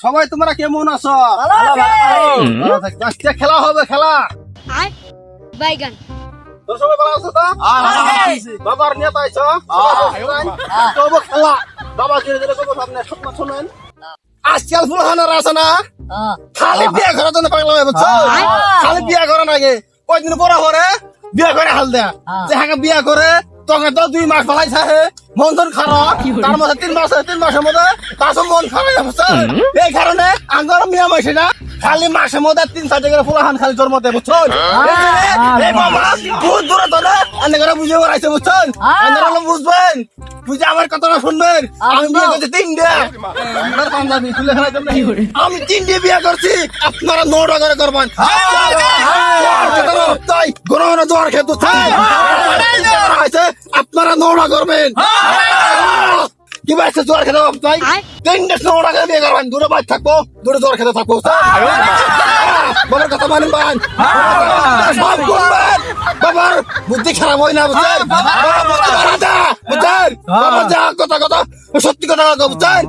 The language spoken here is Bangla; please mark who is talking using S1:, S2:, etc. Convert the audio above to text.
S1: সবাই তোমরা কেমন আছো? আজকে খেলা হবে, খেলা।
S2: বাইগান
S1: তোর সবাই ভালো আছো তো? বাবার নিয়ে পাইছো? তবু খেলা বাবা ধীরে ধীরে করবো, সামনে স্বপ্ন শোনেন। আজকাল ফুলহানার আছে না, খালি বিয়ে করার জন্য পাগল হয়ে বুঝছো? খালি বিয়ে করা নাকি কয়দিন পরে পরে বিয়ে করে হাল দেয়া, যে হাঁকে বিয়ে করে তোকে তো 2 মাস পালাইছে হে, মন টন খারাপ, তার মধ্যে 3 মাসের মধ্যে তার মন খারাপ হয়ে বুঝছো? এই কারণে আঙ্গর মিয়া মাইছে না, খালি মাসের মধ্যে 3-4 করে ফুলহান খালি জন্ম দেয় বুঝছো? এই বাবা বহুত দূরে তো না, আন্নে করে বুঝে বেড়াইছে বুঝছো? আন্নারা বুঝবেন, বুঝে আমার কথাটা শুনবেন। আমি বিয়ে করছি 3টে, আমার পাঞ্জাবি খুলে ফেলাই তোমরা। আমি 3টে বিয়ে করছি, আপনারা 9টা করে করবেন। তাই ঘন ঘন দোয়ার খেতে চাই, আপনারা 9টা করবেন। কি বাইছে জোয়ার খেতে তাই 3টে 9টা করে বিয়ে করবেন। দূরে বাইর থাকবো, দূরে জোয়ার খেতে থাকবো। বাবার কথা মানেন ভাই, সব করবেন। বাবার বুদ্ধি খারাপ হয় না বুঝছেন? বাবার বুদ্ধি বাড়াতে বুঝছেন? বাবা যা কথা সত্যি কথা বুঝছেন?